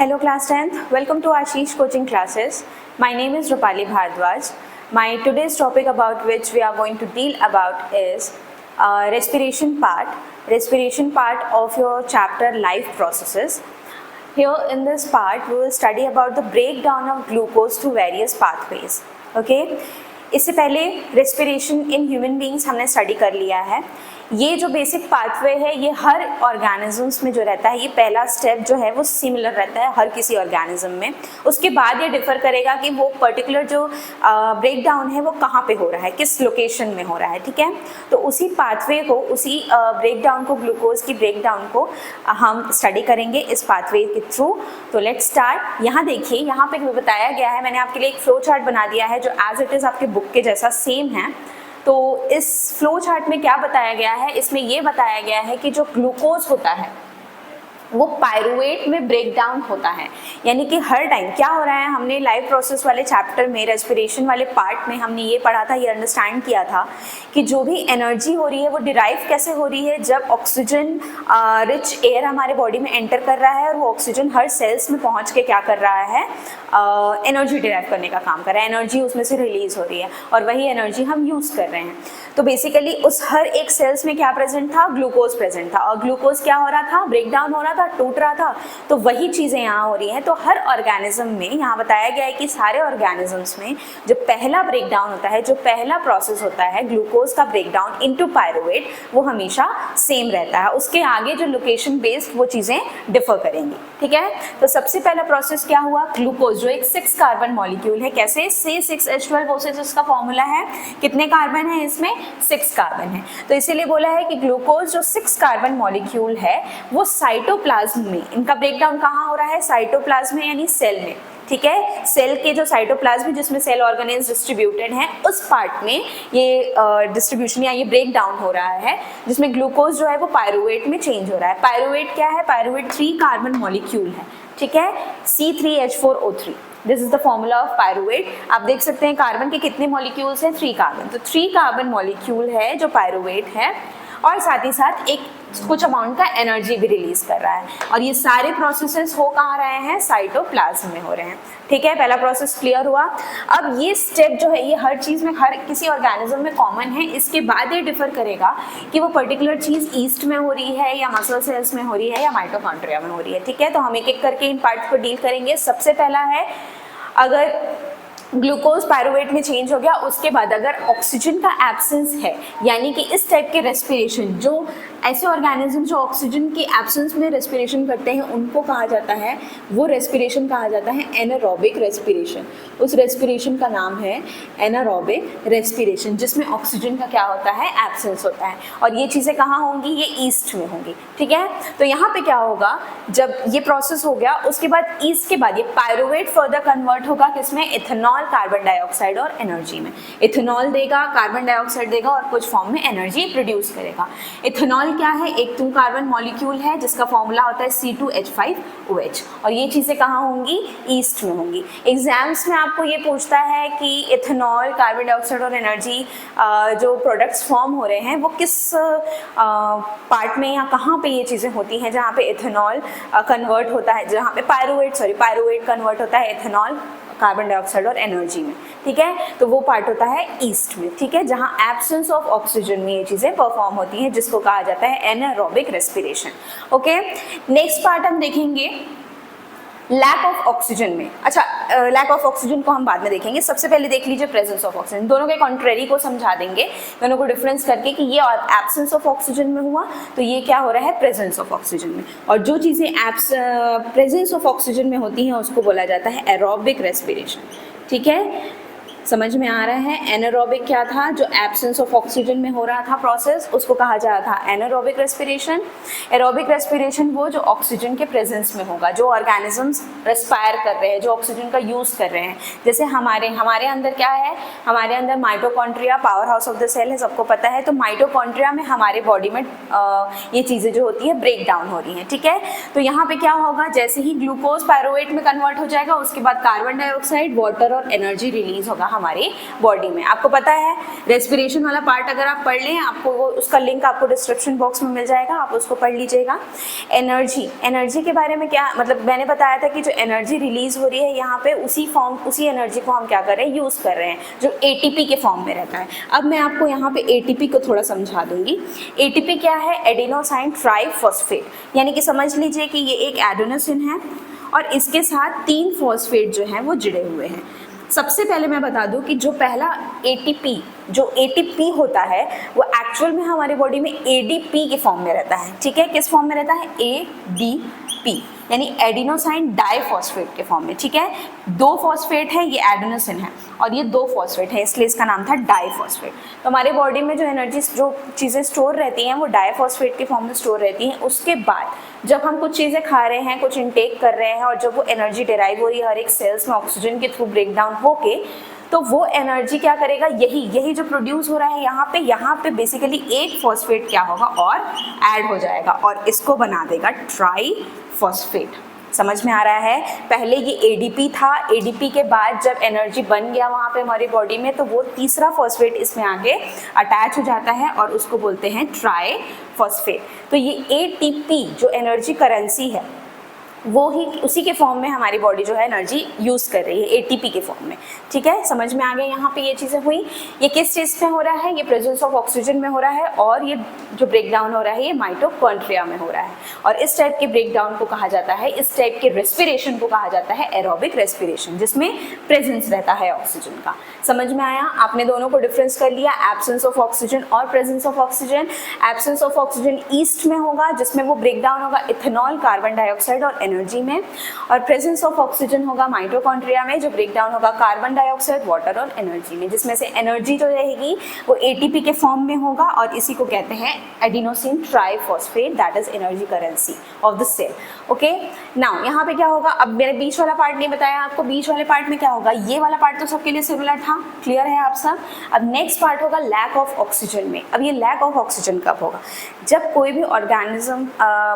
Hello class 10th, welcome to Ashish coaching classes. My name is Rupali Bhardwaj. My today's topic about which we are going to deal about is respiration part of your chapter life processes. Here in this part we will study about the breakdown of glucose through various pathways. Okay, इससे पहले respiration in human beings हमने study कर लिया है. ये जो basic pathway है ये हर ऑर्गेनिजम्स में जो रहता है, ये पहला स्टेप जो है वो सिमिलर रहता है हर किसी ऑर्गेनिज्म में. उसके बाद ये डिफर करेगा कि वो पर्टिकुलर जो ब्रेक डाउन है वो कहाँ पे हो रहा है, किस लोकेशन में हो रहा है. ठीक है, तो उसी पाथवे को, उसी ब्रेक डाउन को, ग्लूकोज की ब्रेक डाउन को हम स्टडी करेंगे इस पाथवे के थ्रू. तो लेट्स स्टार्ट. यहाँ देखिए, यहाँ पे बताया गया है, मैंने आपके लिए एक फ्लो चार्ट बना दिया है जो एज इट इज़ आपके बुक के जैसा सेम है. तो इस फ्लो चार्ट में क्या बताया गया है, इसमें ये बताया गया है कि जो ग्लूकोज होता है वो पायरुवेट में ब्रेक डाउन होता है. यानी कि हर टाइम क्या हो रहा है, हमने लाइफ प्रोसेस वाले चैप्टर में, रेस्पिरेशन वाले पार्ट में हमने ये पढ़ा था, ये अंडरस्टैंड किया था कि जो भी एनर्जी हो रही है वो डिराइव कैसे हो रही है जब ऑक्सीजन रिच एयर हमारे बॉडी में एंटर कर रहा है और वो ऑक्सीजन हर सेल्स में पहुंच के क्या कर रहा है, एनर्जी डिराइव करने का काम कर रहा है. एनर्जी उसमें से रिलीज हो रही है और वही एनर्जी हम यूज़ कर रहे हैं. तो बेसिकली उस हर एक सेल्स में क्या प्रेजेंट था, ग्लूकोज प्रेजेंट था. और ग्लूकोज क्या हो रहा था, ब्रेक डाउन हो रहा था, टूट रहा था. तो वही चीज़ें यहाँ हो रही हैं. तो हर ऑर्गेनिज्म में यहाँ बताया गया है कि सारे ऑर्गेनिजम्स में जो पहला ब्रेक डाउन होता है, जो पहला प्रोसेस होता है ग्लूकोज का ब्रेक डाउन इनटू पायरुवेट, वो हमेशा सेम रहता है. उसके आगे जो लोकेशन बेस्ड वो चीज़ें डिफर करेंगी. ठीक है, तो सबसे पहला प्रोसेस क्या हुआ, ग्लूकोज जो एक 6 कार्बन मॉलिक्यूल है. कैसे, C6H12 इसका फॉर्मूला है. कितने कार्बन है इसमें, 6 कार्बन है. तो इसीलिए बोला है कि ग्लूकोज जो 6 कार्बन मॉलिक्यूल है वो साइटोप्लाज्म में, इनका ब्रेकडाउन कहाँ हो रहा है, साइटोप्लाज्म में यानी सेल में. ठीक है, सेल के जो साइटोप्लाज्म जिसमें सेल ऑर्गेनेल्स डिस्ट्रीब्यूटेड हैं उस पार्ट में ये डिस्ट्रीब्यूशन या ये ब्रेक डाउन हो रहा है, जिसमें ग्लूकोज जो है वो पायरुवेट में चेंज हो रहा है. पायरुवेट क्या है, पायरुवेट 3 कार्बन मॉलिक्यूल है. ठीक है, C3H4O3. This is the formula of pyruvate. आप देख सकते हैं कार्बन के कितने मॉलिक्यूल्स हैं, 3 कार्बन. तो 3 कार्बन मॉलिक्यूल है जो पायरुवेट है और साथ ही साथ एक कुछ अमाउंट का एनर्जी भी रिलीज कर रहा है. और ये सारे प्रोसेसेस हो कहाँ रहे हैं, साइटोप्लाज्म में हो रहे हैं. ठीक है, पहला प्रोसेस क्लियर हुआ. अब ये स्टेप जो है ये हर चीज़ में, हर किसी ऑर्गेनिज्म में कॉमन है. इसके बाद ये डिफर करेगा कि वो पर्टिकुलर चीज़ ईस्ट में हो रही है या मसल सेल्स में हो रही है या माइटोकॉन्ड्रिया में हो रही है. ठीक है, तो हम एक एक करके इन पार्ट्स को डील करेंगे. सबसे पहला है, अगर ग्लूकोज पायरुवेट में चेंज हो गया, उसके बाद अगर ऑक्सीजन का एब्सेंस है, यानी कि इस टाइप के रेस्पिरेशन, जो ऐसे ऑर्गेनिज्म जो ऑक्सीजन की एब्सेंस में रेस्पिरेशन करते हैं उनको कहा जाता है, वो रेस्पिरेशन कहा जाता है एनारोबिक रेस्पिरेशन. उस रेस्पिरेशन का नाम है एनारोबिक रेस्पिरेशन, जिसमें ऑक्सीजन का क्या होता है, एब्सेंस होता है. और ये चीज़ें कहाँ होंगी, ये ईस्ट में होंगी. ठीक है, तो यहाँ पे क्या होगा, जब ये प्रोसेस हो गया उसके बाद ईस्ट के बाद ये पायरुवेट फर्दर कन्वर्ट होगा किसमें, इथेनॉल, कार्बन डाइऑक्साइड और एनर्जी में. इथेनॉल देगा, कार्बन डाइऑक्साइड देगा और कुछ फॉर्म में एनर्जी प्रोड्यूस करेगा. इथेनॉल क्या है, एक 2 कार्बन मॉलिक्यूल है जिसका फॉर्मूला होता है C2H5OH. और ये चीज़ें कहाँ होंगी, ईस्ट में होंगी. एग्जाम्स में आपको ये पूछता है कि इथेनॉल, कार्बन डाइऑक्साइड और एनर्जी जो प्रोडक्ट्स फॉर्म हो रहे हैं वो किस पार्ट में या कहाँ पे ये चीज़ें होती हैं, जहाँ पे इथेनॉल कन्वर्ट होता है, जहाँ पे पायरुवेट कन्वर्ट होता है इथेनॉल, कार्बन डाइऑक्साइड और एनर्जी में. ठीक है, तो वो पार्ट होता है ईस्ट में. ठीक है, जहाँ एब्सेंस ऑफ ऑक्सीजन में ये चीज़ें परफॉर्म होती हैं, जिसको कहा जाता है anaerobic respiration. Okay, next part हम देखेंगे लैक ऑफ ऑक्सीजन में. अच्छा, लैक ऑफ ऑक्सीजन को हम बाद में देखेंगे. सबसे पहले देख लीजिए प्रेजेंस ऑफ ऑक्सीजन. दोनों के कॉन्ट्रेरी को समझा देंगे, दोनों को डिफरेंस करके कि ये एब्सेंस ऑफ ऑक्सीजन में हुआ तो ये क्या हो रहा है, प्रेजेंस ऑफ ऑक्सीजन में. और जो चीज़ें प्रेजेंस ऑफ ऑक्सीजन में होती हैं उसको बोला जाता है एरोबिक रेस्पिरेशन. ठीक है, समझ में आ रहा है. एनारोबिक क्या था, जो एब्सेंस ऑफ ऑक्सीजन में हो रहा था प्रोसेस, उसको कहा जा रहा था एनारोबिक रेस्पिरेशन. एरोबिक रेस्पिरेशन वो जो ऑक्सीजन के प्रेजेंस में होगा, जो ऑर्गेनिजम्स रेस्पायर कर रहे हैं, जो ऑक्सीजन का यूज़ कर रहे हैं. जैसे हमारे अंदर क्या है, हमारे अंदर mitochondria power house of the cell है, सबको पता है. तो माइटोकॉन्ड्रिया में हमारे बॉडी में ये चीज़ें जो होती है ब्रेक डाउन हो रही हैं. ठीक है, तो यहाँ पे क्या होगा, जैसे ही ग्लूकोज पायरुवेट में कन्वर्ट हो जाएगा उसके बाद कार्बन डाइऑक्साइड, वाटर और एनर्जी रिलीज होगा. हमारी बॉडी में। आपको पता है रेस्पिरेशन वाला पार्ट अगर आप पढ़ लें, आपको वो उसका लिंक आपको डिस्क्रिप्शन बॉक्स में मिल जाएगा, आप उसको पढ़ लीजिएगा। एनर्जी के बारे में क्या मतलब मैंने बताया था कि जो एनर्जी रिलीज हो रही है यहाँ पे उसी एनर्जी को हम क्या कर रहे हैं, यूज़ कर रहे हैं, जो एटीपी के फॉर्म में रहता है। अब मैं आपको यहाँ पे एटीपी को थोड़ा समझा दूंगी। एटीपी क्या है? एडेनोसाइन ट्राइफॉस्फेट, यानी कि समझ लीजिए कि ये एक एडेनोसिन है और इसके साथ 3 फॉस्फेट जो हैं वो जुड़े हुए हैं। सबसे पहले मैं बता दूं कि जो पहला एटीपी होता है वो एक्चुअल में हमारे बॉडी में एडीपी के फॉर्म में रहता है। ठीक है, किस फॉर्म में रहता है? एडीपी, यानी एडिनोसाइन डाइफॉस्फेट के फॉर्म में। ठीक है, 2 फॉस्फेट है, ये एडेनोसिन है और ये 2 फॉस्फेट है, इसलिए इसका नाम था डाइफॉस्फेट। तो हमारे बॉडी में जो चीज़ें स्टोर रहती हैं वो डाइफॉस्फेट के फॉर्म में स्टोर रहती हैं। उसके बाद जब हम कुछ चीज़ें खा रहे हैं, कुछ इंटेक कर रहे हैं और जब वो एनर्जी डिराइव हो रही है हर एक सेल्स में ऑक्सीजन के थ्रू ब्रेक डाउन होके, तो वो एनर्जी क्या करेगा, यही जो प्रोड्यूस हो रहा है यहाँ पे बेसिकली एक फॉस्फेट क्या होगा और ऐड हो जाएगा और इसको बना देगा ट्राइफॉस्फेट। समझ में आ रहा है? पहले ये एडीपी था, एडीपी के बाद जब एनर्जी बन गया वहाँ पे हमारी बॉडी में, तो वो तीसरा फॉस्फेट इसमें आगे अटैच हो जाता है और उसको बोलते हैं ट्राइफॉस्फेट। तो ये एटीपी जो एनर्जी करेंसी है वो ही उसी के फॉर्म में हमारी बॉडी जो है एनर्जी यूज़ कर रही है, एटीपी के फॉर्म में। ठीक है, समझ में आ गया? यहाँ पे ये चीज़ें हुई। ये किस चीज़ में हो रहा है? ये प्रेजेंस ऑफ ऑक्सीजन में हो रहा है और ये जो ब्रेक डाउन हो रहा है ये माइटोकॉन्ड्रिया में हो रहा है। और इस टाइप के ब्रेक डाउन को कहा जाता है, इस टाइप के रेस्पिरेशन को कहा जाता है एरोबिक रेस्पिरेशन, जिसमें प्रेजेंस रहता है ऑक्सीजन का। समझ में आया? आपने दोनों को डिफरेंस कर लिया, एब्सेंस ऑफ ऑक्सीजन और presence of oxygen. Absence of oxygen east में होगा, जिसमें वो ब्रेक डाउन होगा इथेनॉल, कार्बन डाइऑक्साइड और एनर्जी में, और प्रेजेंस ऑफ ऑक्सीजन होगा माइटोकॉन्ड्रिया में, जो ब्रेक डाउन होगा कार्बन डाइऑक्साइड, वाटर और एनर्जी में, जिसमें से एनर्जी जो रहेगी वो एटीपी के फॉर्म में होगा और इसी को कहते हैं adenosine triphosphate, that is energy currency of the cell. Okay, now यहाँ पे क्या होगा? अब मैंने बीच वाला पार्ट नहीं बताया आपको, बीच वाले पार्ट में क्या होगा? ये वाला पार्ट तो सबके लिए सिमिलर था, क्लियर है आप सब? अब नेक्स्ट पार्ट होगा लैक ऑफ ऑक्सीजन में। अब ये लैक ऑफ ऑक्सीजन कब होगा? जब कोई भी ऑर्गेनिज्म,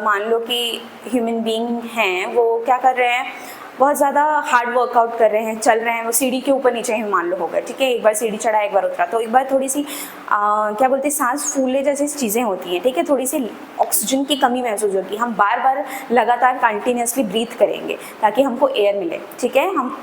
मान लो कि ह्यूमन बीइंग हैं, वो क्या कर रहे हैं, बहुत ज़्यादा हार्ड वर्कआउट कर रहे हैं, चल रहे हैं, वो सीढ़ी के ऊपर नीचे ही मान लो हो गए। ठीक है, एक बार सीढ़ी चढ़ा, एक बार उतरा, तो एक बार थोड़ी सी क्या बोलते हैं, सांस फूलने जैसी चीज़ें होती हैं। ठीक है, थोड़ी सी ऑक्सीजन की कमी महसूस होती है। हम बार बार लगातार कंटिन्यूसली ब्रीथ करेंगे ताकि हमको एयर मिले। ठीक है, हम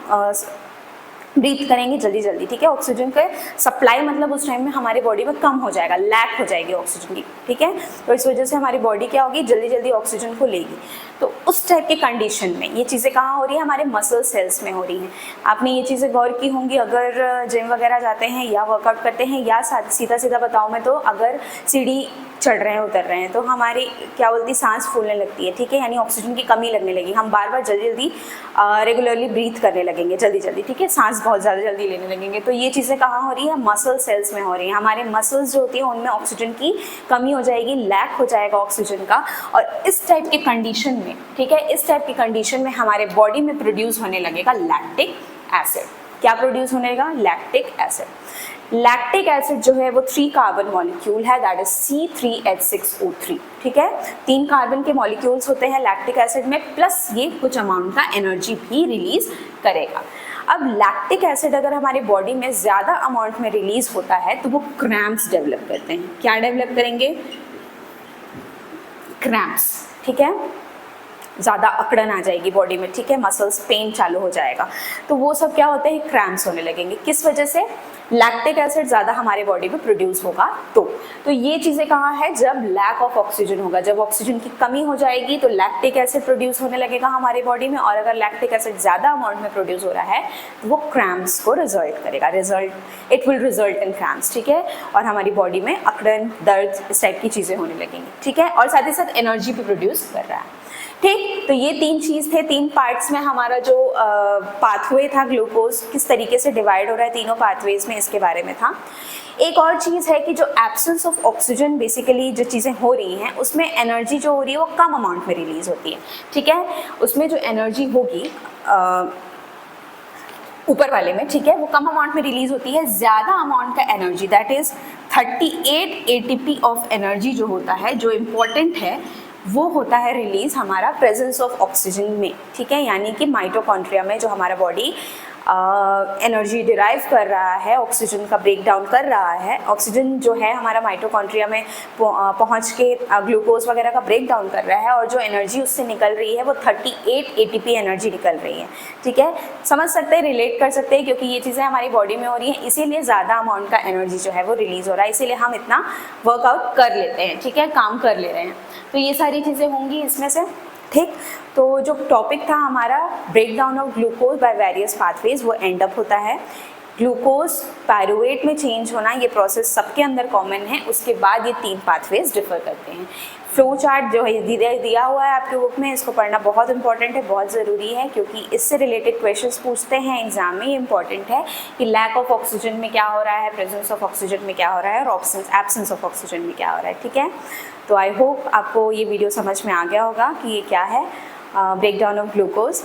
ब्रीथ करेंगे जल्दी जल्दी। ठीक है, ऑक्सीजन का सप्लाई मतलब उस टाइम में हमारी बॉडी में कम हो जाएगा, लैक हो जाएगी ऑक्सीजन की। ठीक है, तो इस वजह से हमारी बॉडी क्या होगी, जल्दी जल्दी ऑक्सीजन को लेगी। तो उस टाइप के कंडीशन में ये चीज़ें कहाँ हो रही है? हमारे मसल सेल्स में हो रही हैं। आपने ये चीज़ें गौर की होंगी, अगर जिम वगैरह जाते हैं या वर्कआउट करते हैं, या सीधा सीधा बताऊँ मैं तो अगर सीढ़ी चढ़ रहे हैं, उतर रहे हैं, तो हमारी क्या बोलती, सांस फूलने लगती है। ठीक है, यानी ऑक्सीजन की कमी लगने लगी, हम बार बार जल्दी जल्दी रेगुलरली ब्रीथ करने लगेंगे जल्दी जल्दी। ठीक है, सांस बहुत ज़्यादा जल्दी लेने लगेंगे। तो ये चीज़ें कहाँ हो रही है? मसल सेल्स में हो रही है। हमारे मसल्स जो होती हैं उनमें ऑक्सीजन की कमी हो जाएगी, लैक हो जाएगा ऑक्सीजन का। और इस टाइप के कंडीशन में, ठीक है, इस टाइप की कंडीशन में हमारे बॉडी में प्रोड्यूस होने लगेगा लैक्टिक एसिड। क्या प्रोड्यूस होने लगा? Lactic acid. लैक्टिक एसिड जो है वो 3 कार्बन मॉलिक्यूल है, दैट इज C3H6O3। ठीक है, 3 कार्बन के मॉलिक्यूल्स होते हैं लैक्टिक एसिड में, प्लस ये कुछ अमाउंट का एनर्जी भी रिलीज करेगा। अब लैक्टिक एसिड अगर हमारी बॉडी में ज़्यादा अमाउंट में रिलीज होता है तो वो क्रैम्प्स डेवलप करते हैं। क्या डेवलप करेंगे? क्रैम्प्स। ठीक है, ज़्यादा अकड़न आ जाएगी बॉडी में। ठीक है, मसल्स पेन चालू हो जाएगा। तो वो सब क्या होते हैं? क्रैम्प्स होने लगेंगे। किस वजह से? लैक्टिक एसिड ज़्यादा हमारे बॉडी में प्रोड्यूस होगा। तो ये चीज़ें कहाँ है? जब लैक ऑफ ऑक्सीजन होगा, जब ऑक्सीजन की कमी हो जाएगी तो लैक्टिक एसिड प्रोड्यूस होने लगेगा हमारी बॉडी में। और अगर लैक्टिक एसिड ज़्यादा अमाउंट में प्रोड्यूस हो रहा है तो वो क्रैम्प्स को रिजल्ट करेगा, it will result in cramps. ठीक है, और हमारी बॉडी में अकड़न, दर्द, इस टाइप की चीज़ें होने लगेंगी। ठीक है, और साथ ही साथ एनर्जी भी प्रोड्यूस कर रहा है। ठीक, तो ये 3 चीज़ थे। 3 पार्ट्स में हमारा जो पाथवे था, ग्लूकोज किस तरीके से डिवाइड हो रहा है तीनों पाथवेज में, इसके बारे में था। एक और चीज़ है कि जो एब्सेंस ऑफ ऑक्सीजन बेसिकली जो चीज़ें हो रही हैं उसमें एनर्जी जो हो रही है वो कम अमाउंट में रिलीज होती है। ठीक है, उसमें जो एनर्जी होगी ऊपर वाले में, ठीक है, वो कम अमाउंट में रिलीज होती है। ज़्यादा अमाउंट का energy, that is 38 ATP of energy जो होता है, जो इम्पोर्टेंट है, वो होता है रिलीज हमारा प्रेजेंस ऑफ ऑक्सीजन में। ठीक है, यानी कि माइटोकॉन्ड्रिया में, जो हमारा बॉडी एनर्जी डिराइव कर रहा है, ऑक्सीजन का ब्रेक डाउन कर रहा है। ऑक्सीजन जो है हमारा माइटोकॉन्ड्रिया में पहुंच के ग्लूकोज वगैरह का ब्रेक डाउन कर रहा है, और जो एनर्जी उससे निकल रही है वो 38 ATP एनर्जी निकल रही है। ठीक है, समझ सकते हैं, रिलेट कर सकते हैं, क्योंकि ये चीज़ें हमारी बॉडी में हो रही हैं, इसीलिए ज़्यादा अमाउंट का एनर्जी जो है वो रिलीज़ हो रहा है, इसीलिए हम इतना वर्कआउट कर लेते हैं। ठीक है, काम कर ले रहे हैं। तो ये सारी चीज़ें होंगी इसमें से। ठीक, तो जो टॉपिक था हमारा break down of glucose by various pathways, वो एंड अप होता है। ग्लूकोज पायरूवेट में चेंज होना, ये प्रोसेस सबके अंदर कॉमन है। उसके बाद ये 3 पाथवेज डिफर करते हैं। फ्लो चार्ट जो है दिया हुआ है आपके बुक में, इसको पढ़ना बहुत इंपॉर्टेंट है, बहुत ज़रूरी है, क्योंकि इससे रिलेटेड क्वेश्चंस पूछते हैं एग्जाम में। ये इंपॉर्टेंट है कि लैक ऑफ ऑक्सीजन में क्या हो रहा है, प्रेजेंस ऑफ ऑक्सीजन में क्या हो रहा है, और एब्सेंस ऑफ ऑक्सीजन में क्या हो रहा है। ठीक है, तो आई होप आपको ये वीडियो समझ में आ गया होगा कि ये क्या है ब्रेक डाउन ऑफ ग्लूकोज।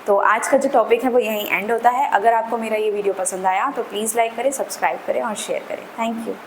तो आज का जो टॉपिक है वो यहीं एंड होता है। अगर आपको मेरा ये वीडियो पसंद आया तो प्लीज़ लाइक करें, सब्सक्राइब करें और शेयर करें। Thank you.